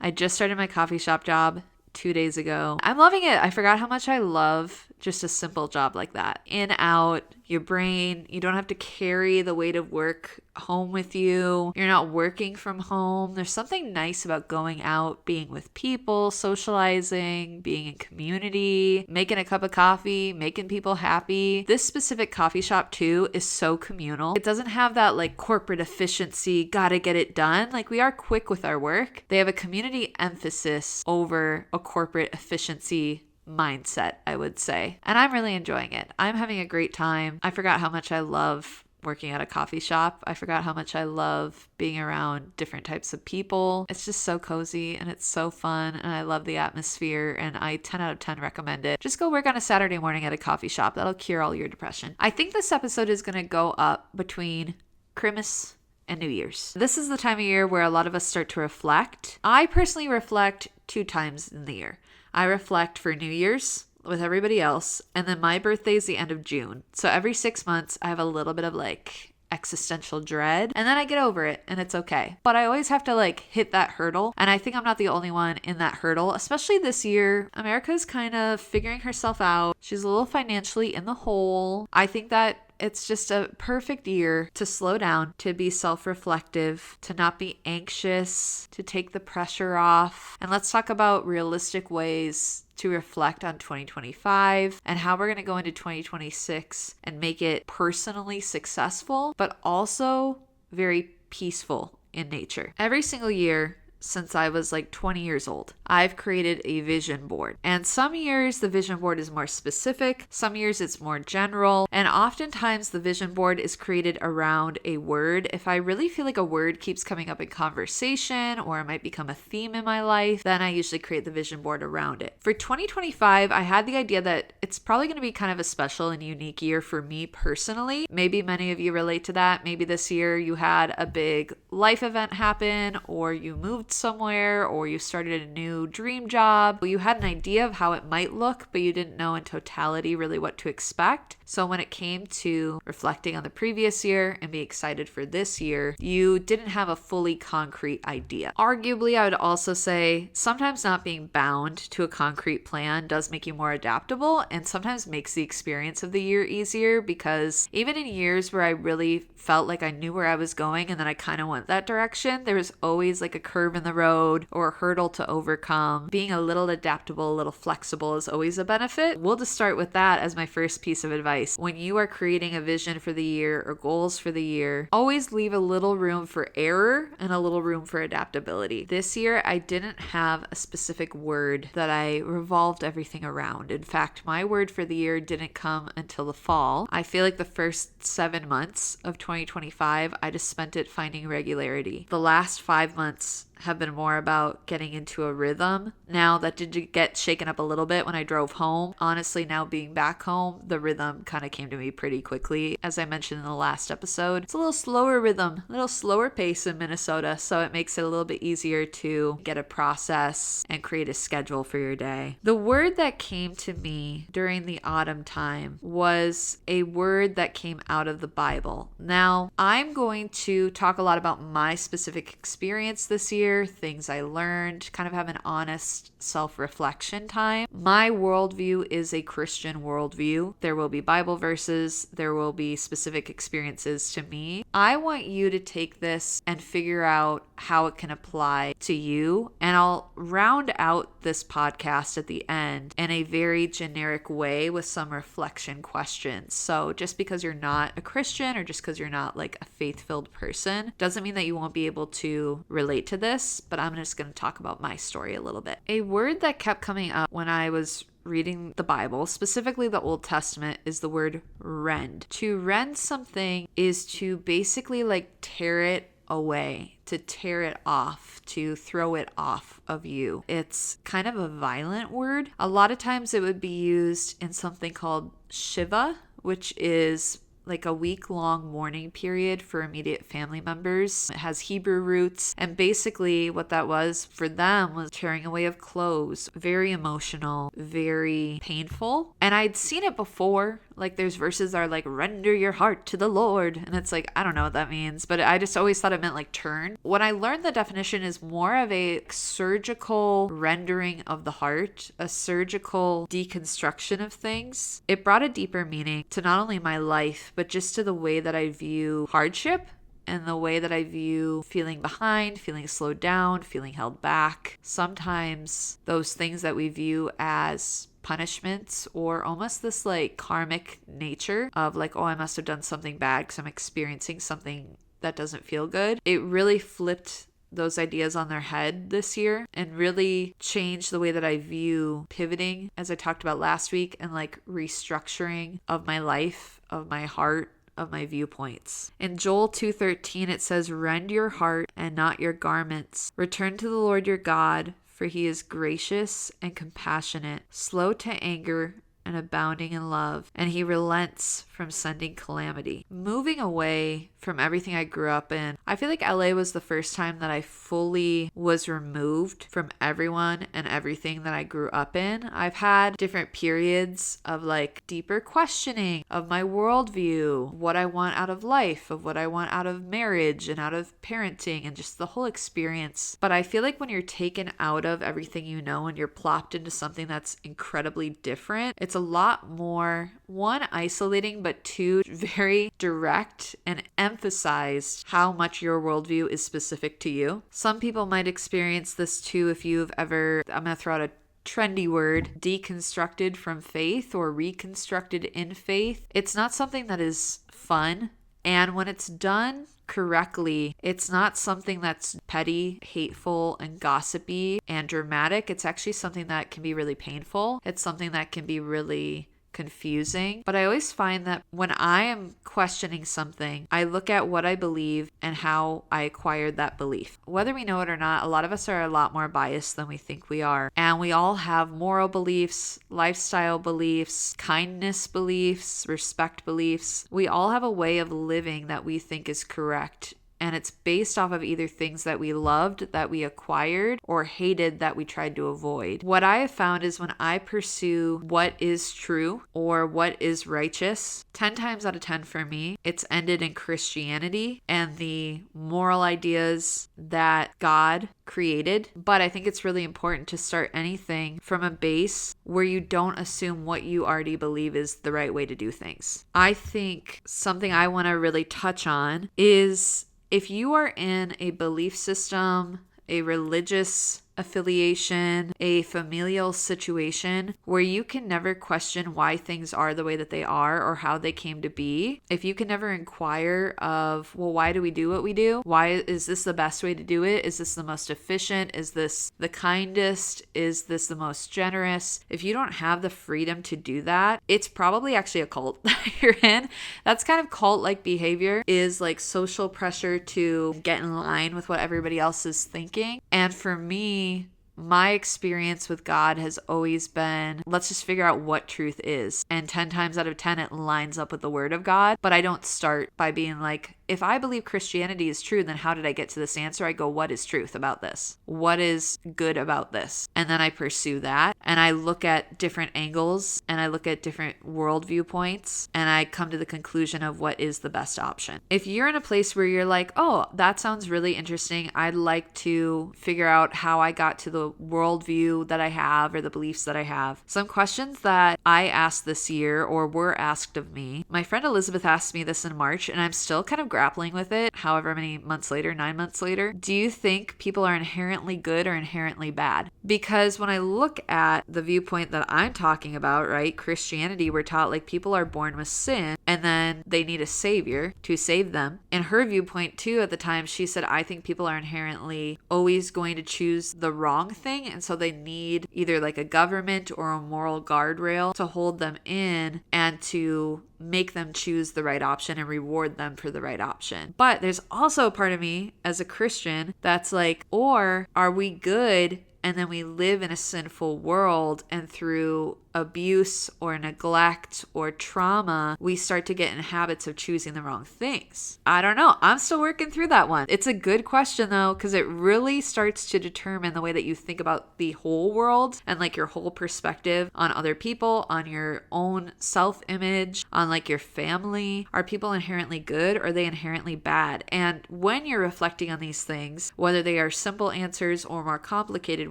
I just started my coffee shop job 2 days ago. I'm loving it. I forgot how much I love just a simple job like that. In, out, your brain. You don't have to carry the weight of work home with you. You're not working from home. There's something nice about going out, being with people, socializing, being in community, making a cup of coffee, making people happy. This specific coffee shop too is so communal. It doesn't have that like corporate efficiency, gotta get it done. Like we are quick with our work. They have a community emphasis over a corporate efficiency mindset, I would say. And I'm really enjoying it. I'm having a great time. I forgot how much I love working at a coffee shop. I forgot how much I love being around different types of people. It's just so cozy and it's so fun and I love the atmosphere and I 10 out of 10 recommend it. Just go work on a Saturday morning at a coffee shop. That'll cure all your depression. I think this episode is going to go up between Christmas and New Year's. This is the time of year where a lot of us start to reflect. I personally reflect 2 times in the year. I reflect for New Year's with everybody else, and then my birthday is the end of June. So every 6 months, I have a little bit of like existential dread, and then I get over it, and it's okay. But I always have to like hit that hurdle, and I think I'm not the only one in that hurdle, especially this year. America's kind of figuring herself out. She's a little financially in the hole. I think that it's just a perfect year to slow down, to be self-reflective, to not be anxious, to take the pressure off. And let's talk about realistic ways to reflect on 2025 and how we're going to go into 2026 and make it personally successful, but also very peaceful in nature. Every single year, since I was like 20 years old, I've created a vision board. And some years the vision board is more specific, some years it's more general, and oftentimes the vision board is created around a word. If I really feel like a word keeps coming up in conversation or it might become a theme in my life, then I usually create the vision board around it. For 2025, I had the idea that it's probably going to be kind of a special and unique year for me personally. Maybe many of you relate to that. Maybe this year you had a big life event happen, or you moved somewhere, or you started a new dream job. You had an idea of how it might look, but you didn't know in totality really what to expect. So when it came to reflecting on the previous year and be excited for this year, you didn't have a fully concrete idea. Arguably, I would also say sometimes not being bound to a concrete plan does make you more adaptable and sometimes makes the experience of the year easier, because even in years where I really felt like I knew where I was going and then I kind of went that direction, there was always like a curve in the road or a hurdle to overcome. Being a little adaptable, a little flexible is always a benefit. We'll just start with that as my first piece of advice. When you are creating a vision for the year or goals for the year, always leave a little room for error and a little room for adaptability. This year, I didn't have a specific word that I revolved everything around. In fact, my word for the year didn't come until the fall. I feel like the first 7 months of 2025, I just spent it finding regularity. The last 5 months have been more about getting into a rhythm. Now that did get shaken up a little bit when I drove home. Honestly, now being back home, the rhythm kind of came to me pretty quickly. As I mentioned in the last episode, it's a little slower rhythm, a little slower pace in Minnesota, so it makes it a little bit easier to get a process and create a schedule for your day. The word that came to me during the autumn time was a word that came out of the Bible. Now, I'm going to talk a lot about my specific experience this year, things I learned, kind of have an honest self-reflection time. My worldview is a Christian worldview. There will be Bible verses, there will be specific experiences to me. I want you to take this and figure out how it can apply to you, and I'll round out this podcast at the end in a very generic way with some reflection questions. So just because you're not a Christian or just because you're not like a faith-filled person doesn't mean that you won't be able to relate to this, but I'm just going to talk about my story a little bit. A word that kept coming up when I was reading the Bible, specifically the Old Testament, is the word rend. To rend something is to basically like tear it away, to tear it off, to throw it off of you. It's kind of a violent word. A lot of times it would be used in something called Shiva, which is like a week-long mourning period for immediate family members. It has Hebrew roots, and basically what that was for them was tearing away of clothes. Very emotional, very painful. And I'd seen it before Like there's verses that are like, render your heart to the Lord. And it's like, I don't know what that means, but I just always thought it meant like turn. When I learned the definition is more of a surgical rendering of the heart, a surgical deconstruction of things. It brought a deeper meaning to not only my life, but just to the way that I view hardship and the way that I view feeling behind, feeling slowed down, feeling held back. Sometimes those things that we view as punishments or almost this like karmic nature of like, oh, I must have done something bad because I'm experiencing something that doesn't feel good. It really flipped those ideas on their head this year and really changed the way that I view pivoting, as I talked about last week, and like restructuring of my life, of my heart, of my viewpoints. In Joel 2:13 it says, rend your heart and not your garments. Return to the Lord your God, for he is gracious and compassionate, slow to anger and abounding in love, and he relents from sending calamity. Moving away from everything I grew up in, I feel like LA was the first time that I fully was removed from everyone and everything that I grew up in. I've had different periods of like deeper questioning of my worldview, what I want out of life, of what I want out of marriage and out of parenting and just the whole experience. But I feel like when you're taken out of everything you know and you're plopped into something that's incredibly different, it's a lot more, one, isolating, but two, very direct and emphasized how much your worldview is specific to you. Some people might experience this too if you've ever, I'm going to throw out a trendy word, deconstructed from faith or reconstructed in faith. It's not something that is fun. And when it's done correctly, it's not something that's petty, hateful, and gossipy and dramatic. It's actually something that can be really painful. It's something that can be really confusing. But I always find that when I am questioning something, I look at what I believe and how I acquired that belief. Whether we know it or not, a lot of us are a lot more biased than we think we are. And we all have moral beliefs, lifestyle beliefs, kindness beliefs, respect beliefs. We all have a way of living that we think is correct. And it's based off of either things that we loved, that we acquired, or hated that we tried to avoid. What I have found is when I pursue what is true or what is righteous, 10 times out of 10 for me, it's ended in Christianity and the moral ideas that God created. But I think it's really important to start anything from a base where you don't assume what you already believe is the right way to do things. I think something I want to really touch on is if you are in a belief system, a religious affiliation, a familial situation where you can never question why things are the way that they are or how they came to be, if you can never inquire of, well, why do we do what we do? Why is this the best way to do it? Is this the most efficient? Is this the kindest? Is this the most generous? If you don't have the freedom to do that, it's probably actually a cult that you're in. That's kind of cult-like behavior, is like social pressure to get in line with what everybody else is thinking. And for me, my experience with God has always been, let's just figure out what truth is. And 10 times out of 10, it lines up with the word of God. But I don't start by being like, if I believe Christianity is true, then how did I get to this answer? I go, what is truth about this? What is good about this? And then I pursue that. And I look at different angles and I look at different world viewpoints and I come to the conclusion of what is the best option. If you're in a place where you're like, oh, that sounds really interesting, I'd like to figure out how I got to the worldview that I have or the beliefs that I have. Some questions that I asked this year or were asked of me. My friend Elizabeth asked me this in March and I'm still kind of grappling with it, however many months later, 9 months later. Do you think people are inherently good or inherently bad? Because when I look at the viewpoint that I'm talking about, right, Christianity, we're taught like people are born with sin and then they need a savior to save them. And her viewpoint too, at the time, she said, I think people are inherently always going to choose the wrong thing. And so they need either like a government or a moral guardrail to hold them in and to make them choose the right option and reward them for the right option. But there's also a part of me as a Christian that's like, or are we good and then we live in a sinful world, and through abuse or neglect or trauma, we start to get in habits of choosing the wrong things. I don't know. I'm still working through that one. It's a good question though, because it really starts to determine the way that you think about the whole world and like your whole perspective on other people, on your own self-image, on like your family. Are people inherently good or are they inherently bad? And when you're reflecting on these things, whether they are simple answers or more complicated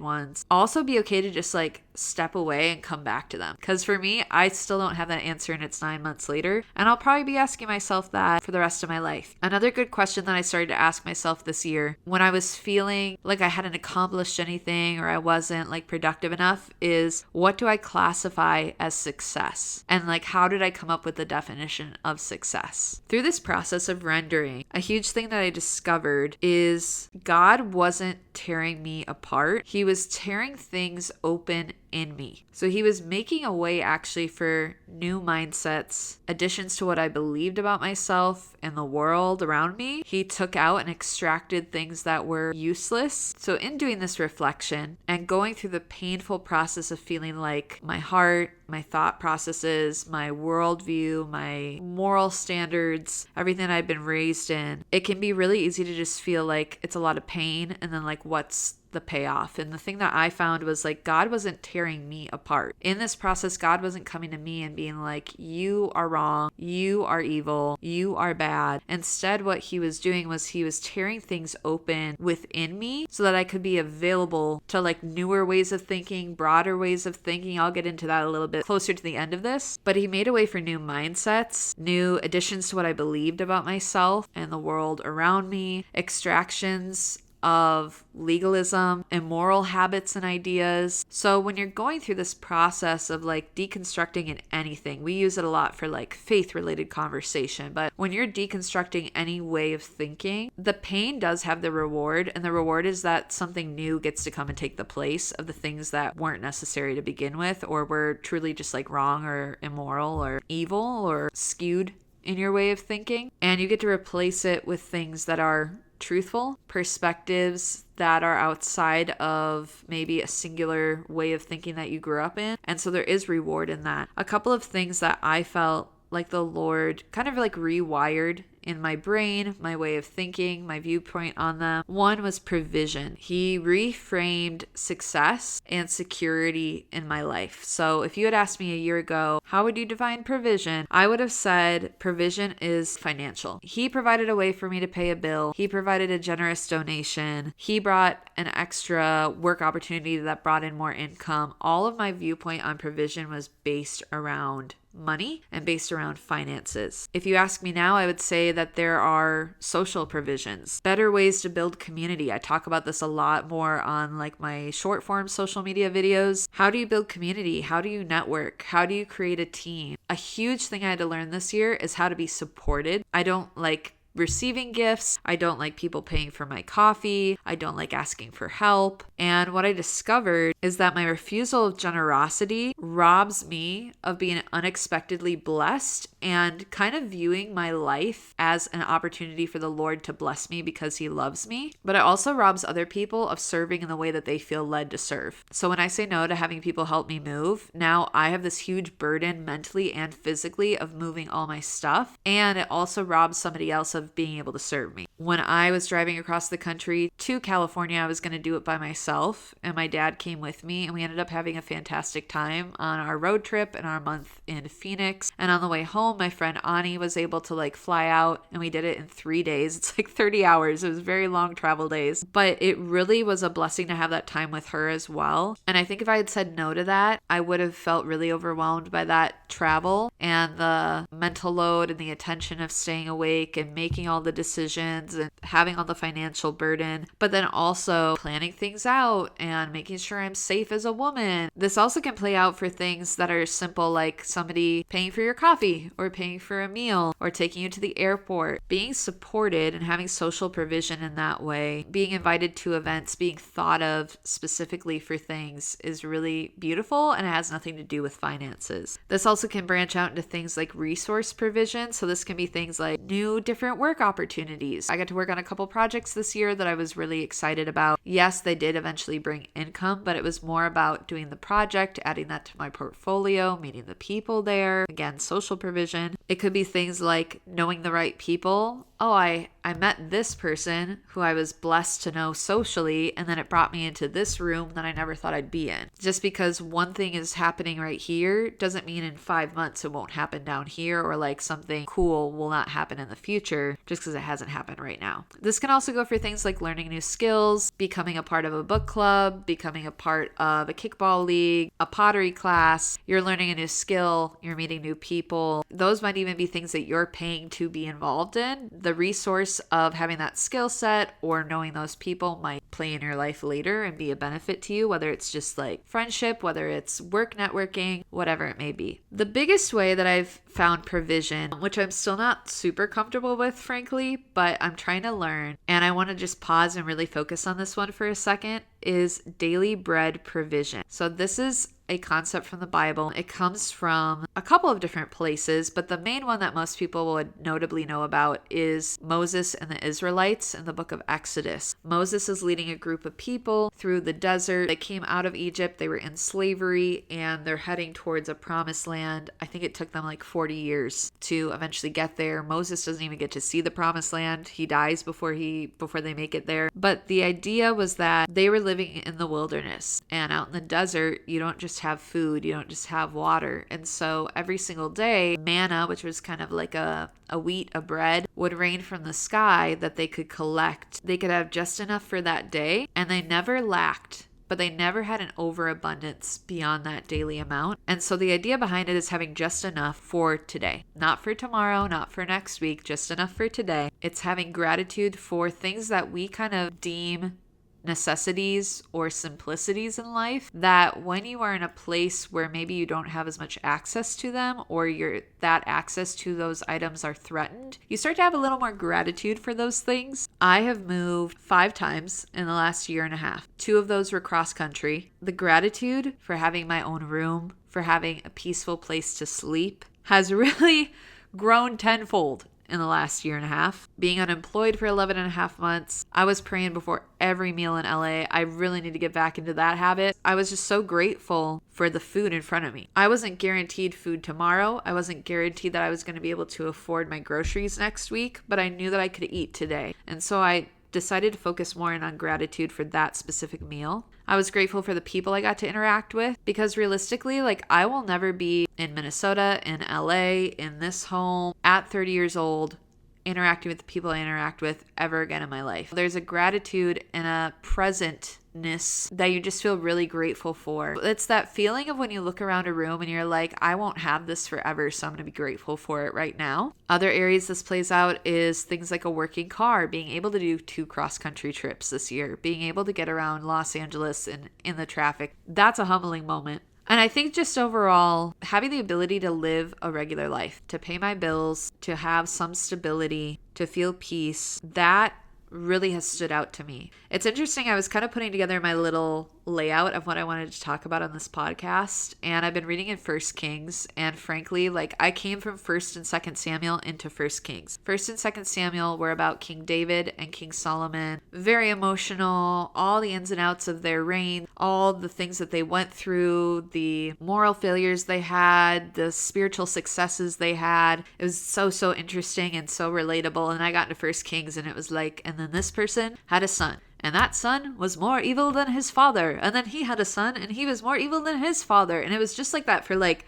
ones, also be okay to just like step away and come back to them. Because for me, I still don't have that answer and it's 9 months later. And I'll probably be asking myself that for the rest of my life. Another good question that I started to ask myself this year when I was feeling like I hadn't accomplished anything or I wasn't like productive enough is, what do I classify as success? And like, how did I come up with the definition of success? Through this process of rendering, a huge thing that I discovered is God wasn't tearing me apart. He was tearing things open in me. So he was making a way actually for new mindsets, additions to what I believed about myself and the world around me. He took out and extracted things that were useless. So in doing this reflection and going through the painful process of feeling like my heart, my thought processes, my worldview, my moral standards, everything I've been raised in, it can be really easy to just feel like it's a lot of pain and then like what's the payoff. And the thing that I found was like, God wasn't tearing me apart. In this process, God wasn't coming to me and being like, you are wrong, you are evil, you are bad. Instead, what he was doing was he was tearing things open within me so that I could be available to like newer ways of thinking, broader ways of thinking. I'll get into that a little bit closer to the end of this, but he made a way for new mindsets, new additions to what I believed about myself and the world around me, extractions of legalism, immoral habits and ideas. So when you're going through this process of like deconstructing in anything, we use it a lot for like faith related conversation, but when you're deconstructing any way of thinking, the pain does have the reward, and the reward is that something new gets to come and take the place of the things that weren't necessary to begin with, or were truly just like wrong or immoral or evil or skewed in your way of thinking. And you get to replace it with things that are truthful perspectives that are outside of maybe a singular way of thinking that you grew up in. And so there is reward in that. A couple of things that I felt like the Lord kind of like rewired in my brain, my way of thinking, my viewpoint on them. One was provision. He reframed success and security in my life. So if you had asked me a year ago, how would you define provision? I would have said provision is financial. He provided a way for me to pay a bill. He provided a generous donation. He brought an extra work opportunity that brought in more income. All of my viewpoint on provision was based around money and based around finances. If you ask me now, I would say that there are social provisions, better ways to build community. I talk about this a lot more on like my short form social media videos. How do you build community? How do you network? How do you create a team? A huge thing I had to learn this year is how to be supported. I don't like receiving gifts. I don't like people paying for my coffee. I don't like asking for help. And what I discovered is that my refusal of generosity robs me of being unexpectedly blessed and kind of viewing my life as an opportunity for the Lord to bless me because he loves me. But it also robs other people of serving in the way that they feel led to serve. So when I say no to having people help me move, now I have this huge burden mentally and physically of moving all my stuff. And it also robs somebody else of being able to serve me. When I was driving across the country to California, I was going to do it by myself, and my dad came with me, and we ended up having a fantastic time on our road trip and our month in Phoenix. And on the way home, my friend Ani was able to like fly out, and we did it in 3 days. It's like 30 hours. It was very long travel days, but it really was a blessing to have that time with her as well. And I think if I had said no to that, I would have felt really overwhelmed by that travel and the mental load and the attention of staying awake and making all the decisions and having all the financial burden, but then also planning things out and making sure I'm safe as a woman. This also can play out for things that are simple, like somebody paying for your coffee or paying for a meal or taking you to the airport. Being supported and having social provision in that way, being invited to events, being thought of specifically for things is really beautiful, and it has nothing to do with finances. This also can branch out into things like resource provision. So this can be things like new different work opportunities. I got to work on a couple projects this year that I was really excited about. Yes, they did eventually bring income, but it was more about doing the project, adding that to my portfolio, meeting the people there. Again, social provision. It could be things like knowing the right people. Oh, I met this person who I was blessed to know socially, and then it brought me into this room that I never thought I'd be in. Just because one thing is happening right here doesn't mean in 5 months it won't happen down here, or like something cool will not happen in the future just because it hasn't happened right now. This can also go for things like learning new skills, becoming a part of a book club, becoming a part of a kickball league, a pottery class. You're learning a new skill, you're meeting new people. Those might even be things that you're paying to be involved in. The resource of having that skill set or knowing those people might play in your life later and be a benefit to you, whether it's just like friendship, whether it's work networking, whatever it may be. The biggest way that I've found provision, which I'm still not super comfortable with, frankly, but I'm trying to learn, and I want to just pause and really focus on this one for a second, is daily bread provision. So this is a concept from the Bible. It comes from a couple of different places, but the main one that most people would notably know about is Moses and the Israelites in the book of Exodus. Moses is leading a group of people through the desert. They came out of Egypt, they were in slavery, and they're heading towards a promised land. I think it took them like 40 years to eventually get there. Moses doesn't even get to see the promised land. He dies before they make it there. But the idea was that they were living in the wilderness, and out in the desert, you don't just have food, you don't just have water. And so every single day, manna, which was kind of like a wheat, a bread, would rain from the sky that they could collect. They could have just enough for that day, and they never lacked. But they never had an overabundance beyond that daily amount. And so the idea behind it is having just enough for today. Not for tomorrow, not for next week, just enough for today. It's having gratitude for things that we kind of deem necessities or simplicities in life, that when you are in a place where maybe you don't have as much access to them, or that access to those items are threatened, you start to have a little more gratitude for those things. I have moved 5 times in the last year and a half. 2 of those were cross country. The gratitude for having my own room, for having a peaceful place to sleep, has really grown tenfold in the last year and a half. Being unemployed for 11 and a half months, I was praying before every meal in LA. I really need to get back into that habit. I was just so grateful for the food in front of me. I wasn't guaranteed food tomorrow. I wasn't guaranteed that I was going to be able to afford my groceries next week, but I knew that I could eat today. And so I decided to focus more in on gratitude for that specific meal. I was grateful for the people I got to interact with, because realistically, like, I will never be in Minnesota, in LA, in this home at 30 years old, interacting with the people I interact with ever again in my life. There's a gratitude and a presentness that you just feel really grateful for. It's that feeling of when you look around a room and you're like, I won't have this forever, so I'm going to be grateful for it right now. Other areas this plays out is things like a working car, being able to do 2 cross-country trips this year, being able to get around Los Angeles and in the traffic. That's a humbling moment. And I think just overall, having the ability to live a regular life, to pay my bills, to have some stability, to feel peace, that really has stood out to me. It's interesting. I was kind of putting together my little layout of what I wanted to talk about on this podcast, and I've been reading in 1 Kings, and frankly, like, I came from 1 and 2 Samuel into 1 Kings. 1 and 2 Samuel were about King David and King Solomon. Very emotional, all the ins and outs of their reign, all the things that they went through, the moral failures they had, the spiritual successes they had. It was so interesting and so relatable. And I got into 1 Kings, and it was like, and then this person had a son, and that son was more evil than his father. And then he had a son, and he was more evil than his father. And it was just like that for like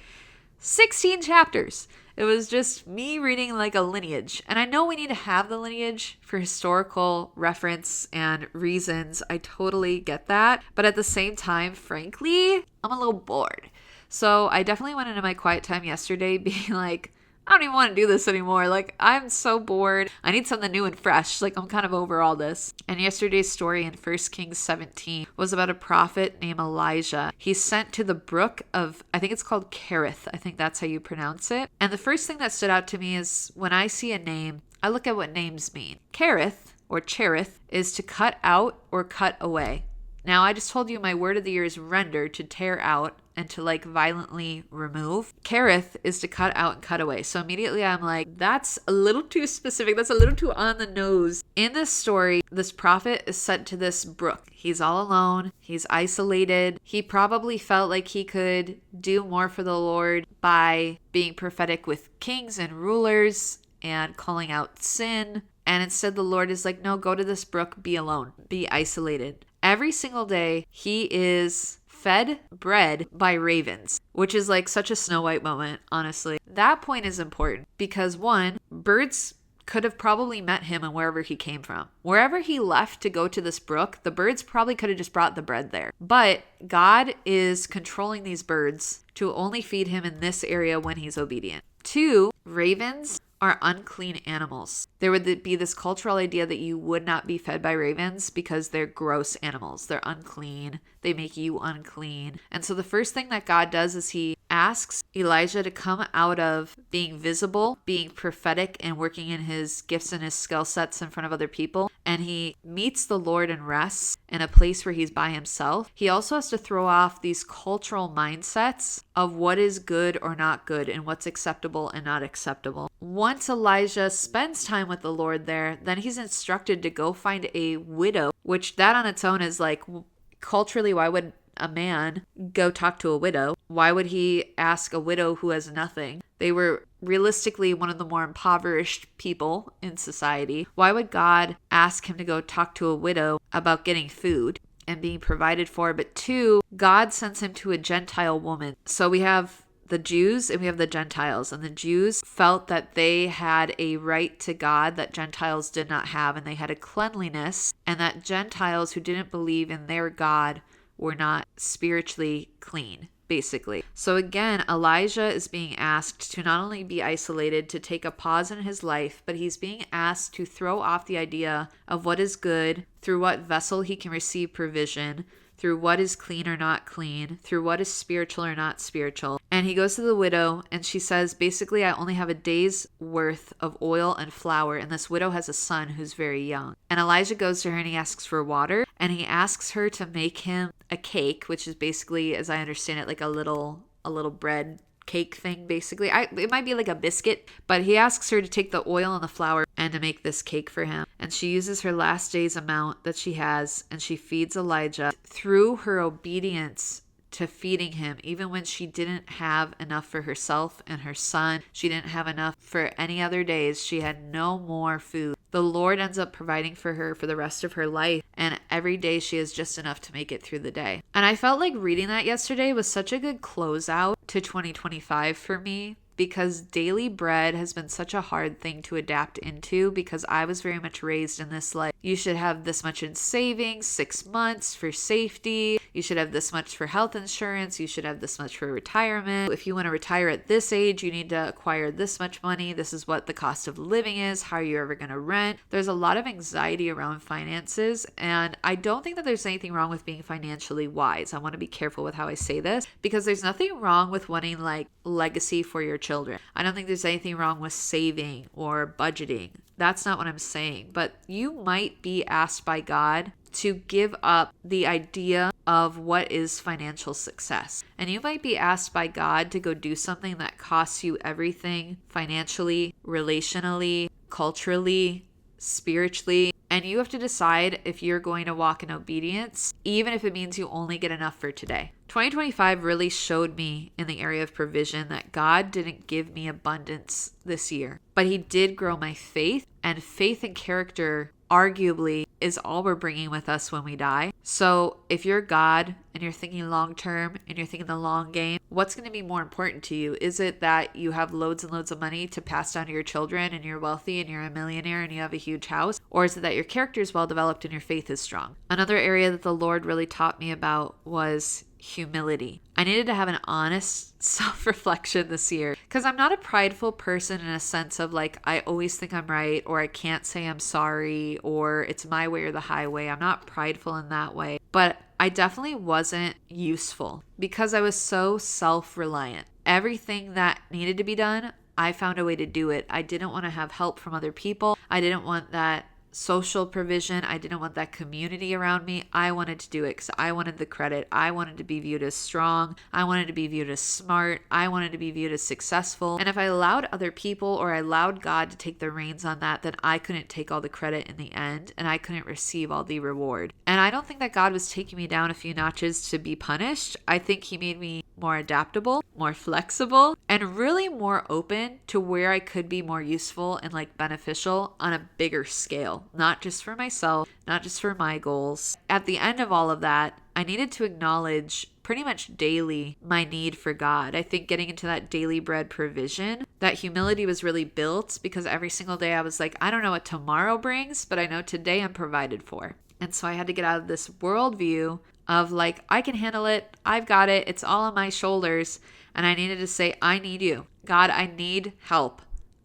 16 chapters. It was just me reading like a lineage. And I know we need to have the lineage for historical reference and reasons. I totally get that. But at the same time, frankly, I'm a little bored. So I definitely went into my quiet time yesterday being like, I don't even want to do this anymore. Like, I'm so bored. I need something new and fresh. Like, I'm kind of over all this. And yesterday's story in 1 Kings 17 was about a prophet named Elijah. He's sent to the brook of, I think it's called Kerith. I think that's how you pronounce it. And the first thing that stood out to me is when I see a name, I look at what names mean. Kerith, or Cherith, is to cut out or cut away. Now, I just told you my word of the year is render, to tear out and to like violently remove. Kerith is to cut out and cut away. So immediately I'm like, that's a little too specific. That's a little too on the nose. In this story, this prophet is sent to this brook. He's all alone. He's isolated. He probably felt like he could do more for the Lord by being prophetic with kings and rulers and calling out sin. And instead the Lord is like, no, go to this brook, be alone, be isolated. Every single day, he is fed bread by ravens, which is like such a Snow White moment, honestly. That point is important because one, birds could have probably met him and wherever he came from. Wherever he left to go to this brook, the birds probably could have just brought the bread there. But God is controlling these birds to only feed him in this area when he's obedient. Two, ravens are unclean animals. There would be this cultural idea that you would not be fed by ravens because they're gross animals. They're unclean. They make you unclean. And so the first thing that God does is he asks Elijah to come out of being visible, being prophetic, and working in his gifts and his skill sets in front of other people. And he meets the Lord and rests in a place where he's by himself. He also has to throw off these cultural mindsets of what is good or not good and what's acceptable and not acceptable. Once Elijah spends time with the Lord there, then he's instructed to go find a widow, which that on its own is like, culturally, why would a man go talk to a widow? Why would he ask a widow who has nothing? They were realistically one of the more impoverished people in society. Why would God ask him to go talk to a widow about getting food and being provided for? But two, God sends him to a Gentile woman. So we have the Jews and we have the Gentiles, and the Jews felt that they had a right to God that Gentiles did not have, and they had a cleanliness, and that Gentiles who didn't believe in their God were not spiritually clean, basically. So again, Elijah is being asked to not only be isolated, to take a pause in his life, but he's being asked to throw off the idea of what is good, through what vessel he can receive provision, through what is clean or not clean, through what is spiritual or not spiritual. And he goes to the widow and she says, basically, I only have a day's worth of oil and flour. And this widow has a son who's very young. And Elijah goes to her and he asks for water. And he asks her to make him a cake, which is basically, as I understand it, like a little bread cake thing, basically. It might be like a biscuit, but he asks her to take the oil and the flour and to make this cake for him. And she uses her last day's amount that she has, and she feeds Elijah through her obedience to feeding him, even when she didn't have enough for herself and her son. She didn't have enough for any other days. She had no more food. The Lord ends up providing for her for the rest of her life, and every day she has just enough to make it through the day. And I felt like reading that yesterday was such a good closeout to 2025 for me, because daily bread has been such a hard thing to adapt into, because I was very much raised in this, like, you should have this much in savings, 6 months for safety, you should have this much for health insurance, you should have this much for retirement. If you want to retire at this age, you need to acquire this much money. This is what the cost of living is. How are you ever going to rent? There's a lot of anxiety around finances, and I don't think that there's anything wrong with being financially wise. I want to be careful with how I say this, because there's nothing wrong with wanting like legacy for your children. I don't think there's anything wrong with saving or budgeting. That's not what I'm saying. But you might be asked by God to give up the idea of what is financial success. And you might be asked by God to go do something that costs you everything financially, relationally, culturally, spiritually. And you have to decide if you're going to walk in obedience, even if it means you only get enough for today. 2025 really showed me in the area of provision that God didn't give me abundance this year, but he did grow my faith, and faith and character arguably is all we're bringing with us when we die. So if you're God and you're thinking long term and you're thinking the long game, what's going to be more important to you? Is it that you have loads and loads of money to pass down to your children and you're wealthy and you're a millionaire and you have a huge house? Or is it that your character is well developed and your faith is strong? Another area that the Lord really taught me about was humility. I needed to have an honest self-reflection this year because I'm not a prideful person in a sense of like, I always think I'm right, or I can't say I'm sorry, or it's my way or the highway. I'm not prideful in that way, but I definitely wasn't useful because I was so self-reliant. Everything that needed to be done, I found a way to do it. I didn't want to have help from other people. I didn't want that social provision. I didn't want that community around me. I wanted to do it because I wanted the credit. I wanted to be viewed as strong. I wanted to be viewed as smart. I wanted to be viewed as successful. And if I allowed other people or I allowed God to take the reins on that, then I couldn't take all the credit in the end and I couldn't receive all the reward. And I don't think that God was taking me down a few notches to be punished. I think he made me more adaptable, more flexible, and really more open to where I could be more useful and like beneficial on a bigger scale, not just for myself, not just for my goals. At the end of all of that, I needed to acknowledge pretty much daily my need for God. I think getting into that daily bread provision, that humility was really built because every single day I was like, I don't know what tomorrow brings, but I know today I'm provided for. And so I had to get out of this worldview of like, I can handle it. I've got it. It's all on my shoulders. And I needed to say, I need you. God, I need help.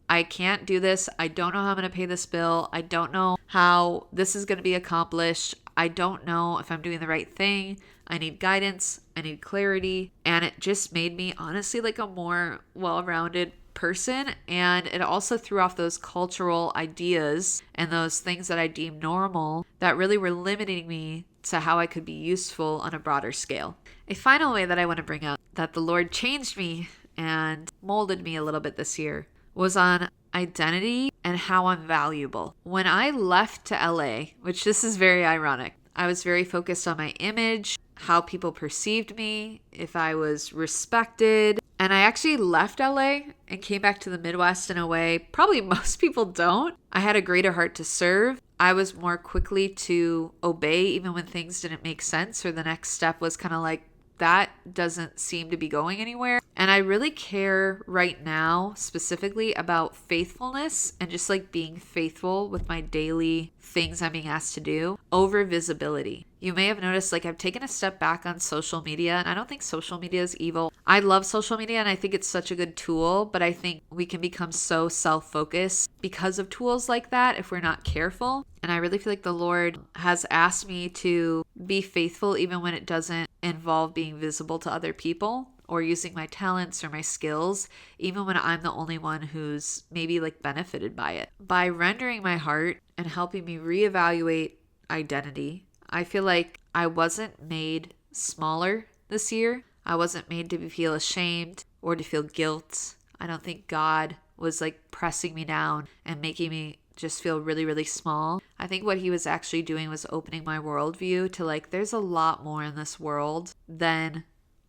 I can't do this. I don't know how I'm going to pay this bill. I don't know how this is going to be accomplished. I don't know if I'm doing the right thing. I need guidance. I need clarity. And it just made me honestly like a more well-rounded person. And it also threw off those cultural ideas and those things that I deemed normal that really were limiting me to how I could be useful on a broader scale. A final way that I want to bring up that the Lord changed me and molded me a little bit this year was on identity and how I'm valuable. When I left to LA, which this is very ironic, I was very focused on my image, how people perceived me, if I was respected. And I actually left LA and came back to the Midwest in a way probably most people don't. I had a greater heart to serve. I was more quickly to obey even when things didn't make sense, or the next step was kind of like, that doesn't seem to be going anywhere. And I really care right now specifically about faithfulness and just like being faithful with my daily things I'm being asked to do over visibility. You may have noticed like I've taken a step back on social media, and I don't think social media is evil. I love social media and I think it's such a good tool, but I think we can become so self-focused because of tools like that if we're not careful. And I really feel like the Lord has asked me to be faithful even when it doesn't involve being visible to other people or using my talents or my skills, even when I'm the only one who's maybe like benefited by it. By rendering my heart and helping me reevaluate identity, I feel like I wasn't made smaller this year. I wasn't made to feel ashamed or to feel guilt. I don't think God was like pressing me down and making me just feel really, really small. I think what he was actually doing was opening my worldview to like, there's a lot more in this world than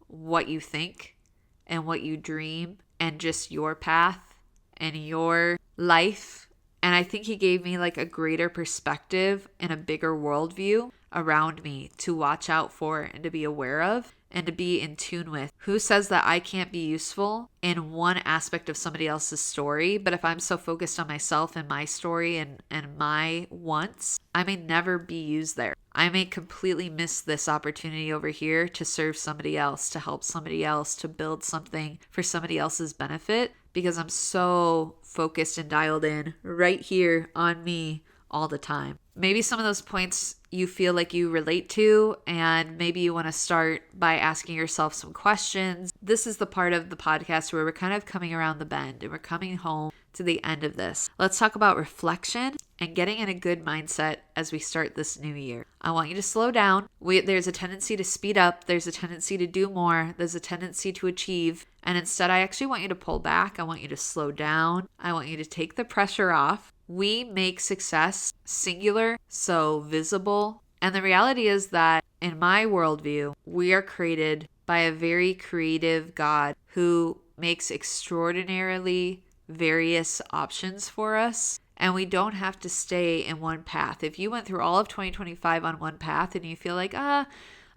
what you think and what you dream and just your path and your life. And I think he gave me like a greater perspective and a bigger worldview around me to watch out for and to be aware of and to be in tune with. Who says that I can't be useful in one aspect of somebody else's story? But if I'm so focused on myself and my story and my wants, I may never be used there. I may completely miss this opportunity over here to serve somebody else, to help somebody else, to build something for somebody else's benefit, because I'm so focused and dialed in right here on me all the time. Maybe some of those points you feel like you relate to, and maybe you want to start by asking yourself some questions. This is the part of the podcast where we're kind of coming around the bend and we're coming home to the end of this. Let's talk about reflection and getting in a good mindset as we start this new year. I want you to slow down. There's a tendency to speed up. There's a tendency to do more. There's a tendency to achieve. And instead, I actually want you to pull back. I want you to slow down. I want you to take the pressure off. We make success singular, so visible. And the reality is that in my worldview, we are created by a very creative God who makes extraordinarily various options for us. And we don't have to stay in one path. If you went through all of 2025 on one path and you feel like,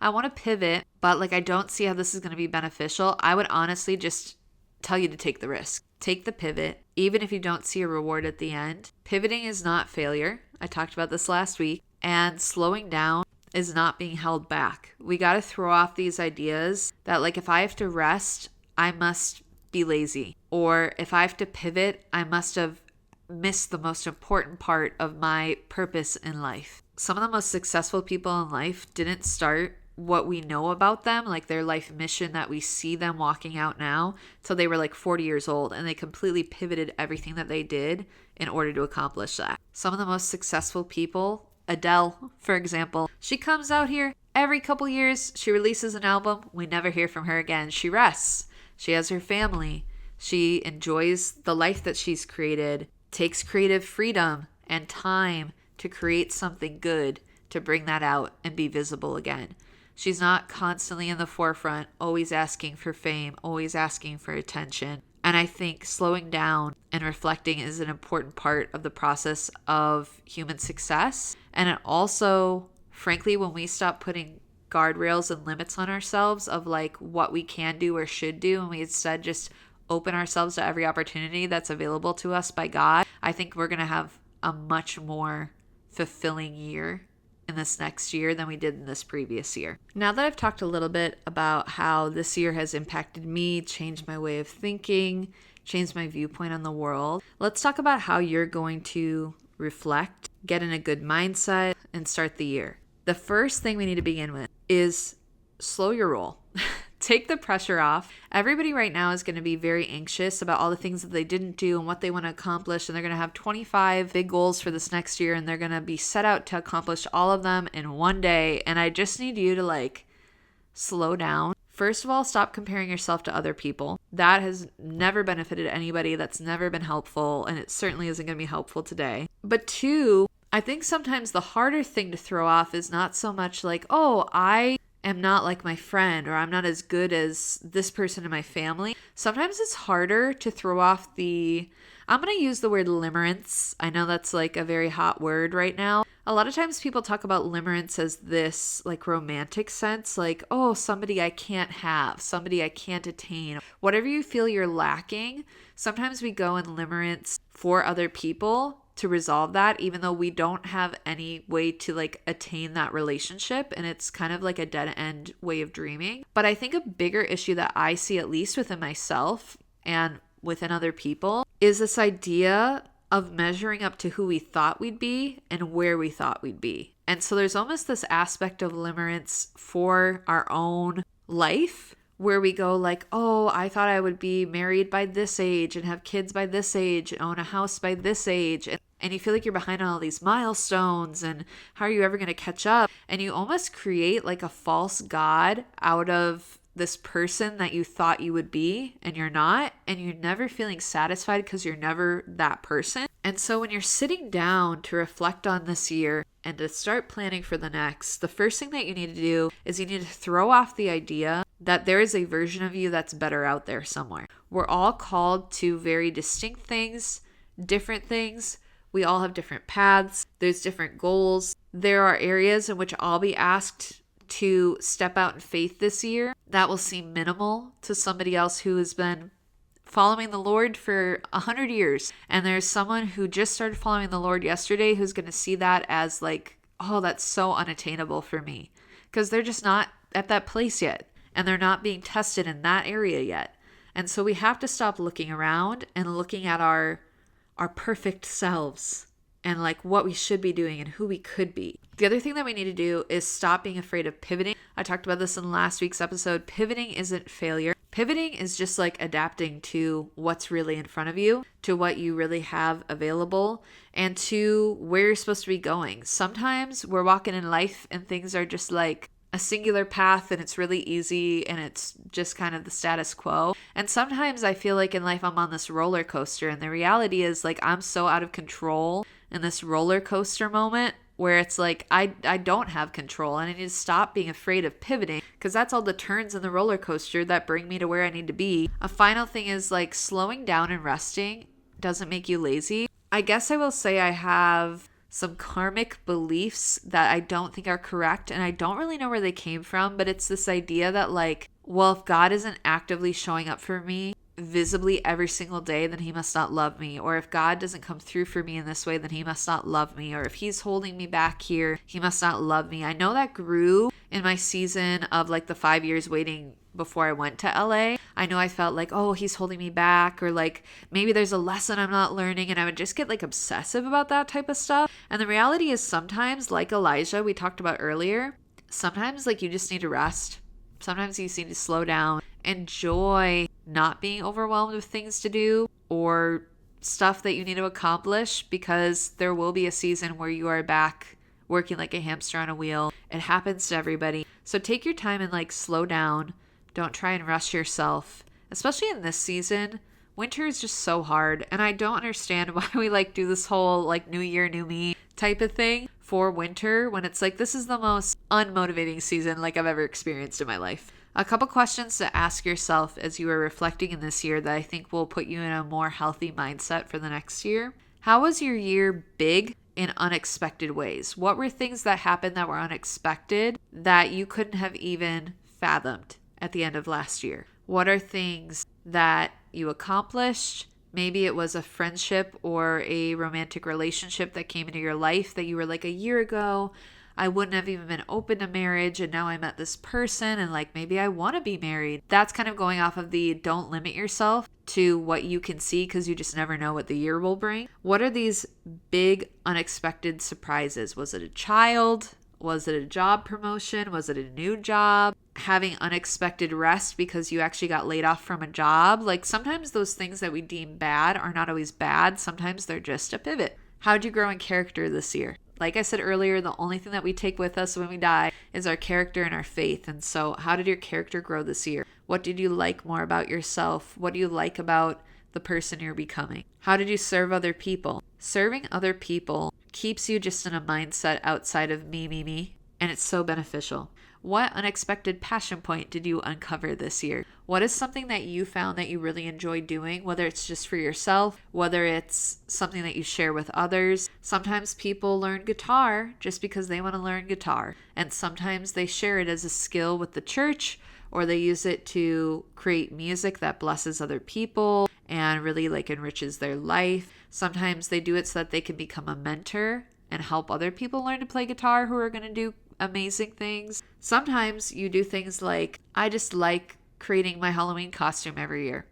I want to pivot, but like I don't see how this is going to be beneficial, I would honestly just tell you to take the risk. Take the pivot, even if you don't see a reward at the end. Pivoting is not failure. I talked about this last week. And slowing down is not being held back. We got to throw off these ideas that like if I have to rest, I must be lazy. Or if I have to pivot, I must have missed the most important part of my purpose in life. Some of the most successful people in life didn't start what we know about them, like their life mission that we see them walking out now, till they were like 40 years old, and they completely pivoted everything that they did in order to accomplish that. Some of the most successful people, Adele, for example, she comes out here every couple years, she releases an album, we never hear from her again. She rests, she has her family, she enjoys the life that she's created, takes creative freedom and time to create something good to bring that out and be visible again. She's not constantly in the forefront, always asking for fame, always asking for attention. And I think slowing down and reflecting is an important part of the process of human success. And it also, frankly, when we stop putting guardrails and limits on ourselves of like what we can do or should do, and we instead just open ourselves to every opportunity that's available to us by God, I think we're going to have a much more fulfilling year in this next year than we did in this previous year. Now that I've talked a little bit about how this year has impacted me, changed my way of thinking, changed my viewpoint on the world, let's talk about how you're going to reflect, get in a good mindset, and start the year. The first thing we need to begin with is slow your roll. Take the pressure off. Everybody right now is going to be very anxious about all the things that they didn't do and what they want to accomplish. And they're going to have 25 big goals for this next year. And they're going to be set out to accomplish all of them in one day. And I just need you to like slow down. First of all, stop comparing yourself to other people. That has never benefited anybody. That's never been helpful. And it certainly isn't going to be helpful today. But two, I think sometimes the harder thing to throw off is not so much like, oh, I am not like my friend, or I'm not as good as this person in my family. Sometimes it's harder to throw off I'm going to use the word limerence. I know that's like a very hot word right now. A lot of times people talk about limerence as this like romantic sense, like, oh, somebody I can't have, somebody I can't attain. Whatever you feel you're lacking, sometimes we go in limerence for other people to resolve that, even though we don't have any way to like attain that relationship, and it's kind of like a dead end way of dreaming. But I think a bigger issue that I see, at least within myself and within other people, is this idea of measuring up to who we thought we'd be and where we thought we'd be. And so there's almost this aspect of limerence for our own life, where we go like, oh, I thought I would be married by this age and have kids by this age and own a house by this age. And you feel like you're behind on all these milestones, and how are you ever going to catch up? And you almost create like a false god out of this person that you thought you would be, and you're not, and you're never feeling satisfied because you're never that person. And so when you're sitting down to reflect on this year and to start planning for the next, the first thing that you need to do is you need to throw off the idea that there is a version of you that's better out there somewhere. We're all called to very distinct things, different things. We all have different paths. There's different goals. There are areas in which I'll be asked to step out in faith this year that will seem minimal to somebody else who has been following the Lord for 100 years. And there's someone who just started following the Lord yesterday who's going to see that as like, oh, that's so unattainable for me, because they're just not at that place yet, and they're not being tested in that area yet. And so we have to stop looking around and looking at our perfect selves and like what we should be doing and who we could be. The other thing that we need to do is stop being afraid of pivoting. I talked about this in last week's episode. Pivoting isn't failure. Pivoting is just like adapting to what's really in front of you, to what you really have available, and to where you're supposed to be going. Sometimes we're walking in life and things are just like a singular path and it's really easy and it's just kind of the status quo. And sometimes I feel like in life I'm on this roller coaster, and the reality is like I'm so out of control in this roller coaster moment where it's like I don't have control, and I need to stop being afraid of pivoting, because that's all the turns in the roller coaster that bring me to where I need to be. A final thing is like slowing down and resting doesn't make you lazy. I guess I will say I have some karmic beliefs that I don't think are correct, and I don't really know where they came from, but it's this idea that like, well, if God isn't actively showing up for me visibly every single day, then he must not love me. Or if God doesn't come through for me in this way, then he must not love me. Or if he's holding me back here, he must not love me. I know that grew in my season of like the 5 years waiting before I went to LA. I know I felt like, oh, he's holding me back, or like maybe there's a lesson I'm not learning, and I would just get like obsessive about that type of stuff. And the reality is sometimes, like Elijah we talked about earlier, sometimes like you just need to rest. Sometimes you just need to slow down, enjoy not being overwhelmed with things to do or stuff that you need to accomplish, because there will be a season where you are back working like a hamster on a wheel. It happens to everybody. So take your time and like slow down. Don't try and rush yourself, especially in this season. Winter is just so hard, and I don't understand why we like do this whole like new year, new me type of thing for winter when it's like this is the most unmotivating season like I've ever experienced in my life. A couple questions to ask yourself as you are reflecting in this year that I think will put you in a more healthy mindset for the next year. How was your year big in unexpected ways? What were things that happened that were unexpected that you couldn't have even fathomed at the end of last year? What are things that you accomplished? Maybe it was a friendship or a romantic relationship that came into your life that you were like, a year ago, I wouldn't have even been open to marriage, and now I met this person and like maybe I want to be married. That's kind of going off of the don't limit yourself to what you can see, because you just never know what the year will bring. What are these big unexpected surprises? Was it a child? Was it a job promotion? Was it a new job? Having unexpected rest because you actually got laid off from a job? Like sometimes those things that we deem bad are not always bad. Sometimes they're just a pivot. How'd you grow in character this year? Like I said earlier, the only thing that we take with us when we die is our character and our faith. And so how did your character grow this year? What did you like more about yourself? What do you like about the person you're becoming? How did you serve other people? Serving other people keeps you just in a mindset outside of me, and it's so beneficial. What unexpected passion point did you uncover this year? What is something that you found that you really enjoy doing, whether it's just for yourself, whether it's something that you share with others? Sometimes people learn guitar just because they want to learn guitar, and sometimes they share it as a skill with the church, or they use it to create music that blesses other people and really like enriches their life. Sometimes they do it so that they can become a mentor and help other people learn to play guitar who are going to do amazing things. Sometimes you do things like, I just like creating my Halloween costume every year.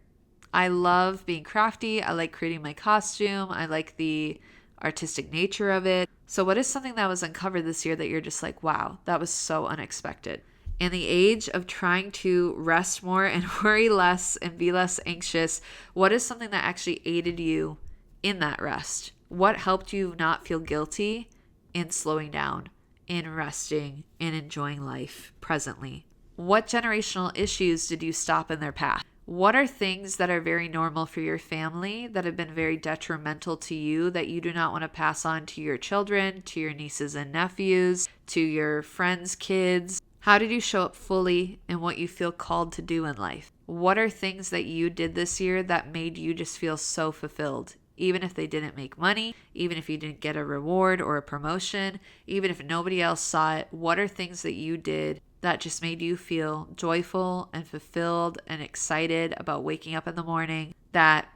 I love being crafty. I like creating my costume. I like the artistic nature of it. So what is something that was uncovered this year that you're just like, wow, that was so unexpected? In the age of trying to rest more and worry less and be less anxious, what is something that actually aided you in that rest? What helped you not feel guilty in slowing down, in resting, in enjoying life presently? What generational issues did you stop in their path? What are things that are very normal for your family that have been very detrimental to you that you do not want to pass on to your children, to your nieces and nephews, to your friends' kids? How did you show up fully in what you feel called to do in life? What are things that you did this year that made you just feel so fulfilled? Even if they didn't make money, even if you didn't get a reward or a promotion, even if nobody else saw it, what are things that you did that just made you feel joyful and fulfilled and excited about waking up in the morning, that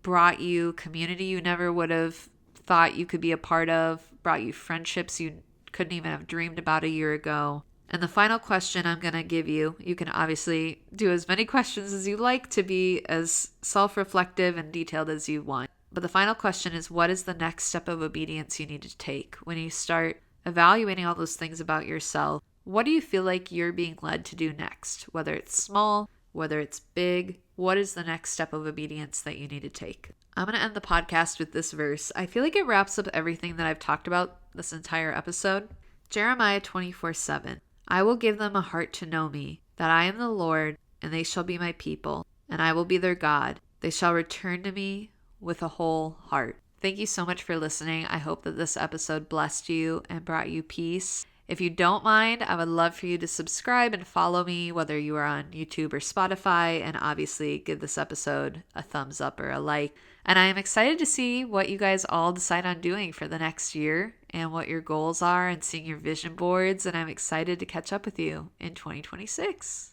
brought you community you never would have thought you could be a part of, brought you friendships you couldn't even have dreamed about a year ago? And the final question I'm going to give you, you can obviously do as many questions as you like to be as self-reflective and detailed as you want. But the final question is, what is the next step of obedience you need to take? When you start evaluating all those things about yourself, what do you feel like you're being led to do next? Whether it's small, whether it's big, what is the next step of obedience that you need to take? I'm going to end the podcast with this verse. I feel like it wraps up everything that I've talked about this entire episode. Jeremiah 24:7. I will give them a heart to know me, that I am the Lord, and they shall be my people, and I will be their God. They shall return to me with a whole heart. Thank you so much for listening. I hope that this episode blessed you and brought you peace. If you don't mind, I would love for you to subscribe and follow me, whether you are on YouTube or Spotify, and obviously give this episode a thumbs up or a like. And I am excited to see what you guys all decide on doing for the next year and what your goals are and seeing your vision boards. And I'm excited to catch up with you in 2026.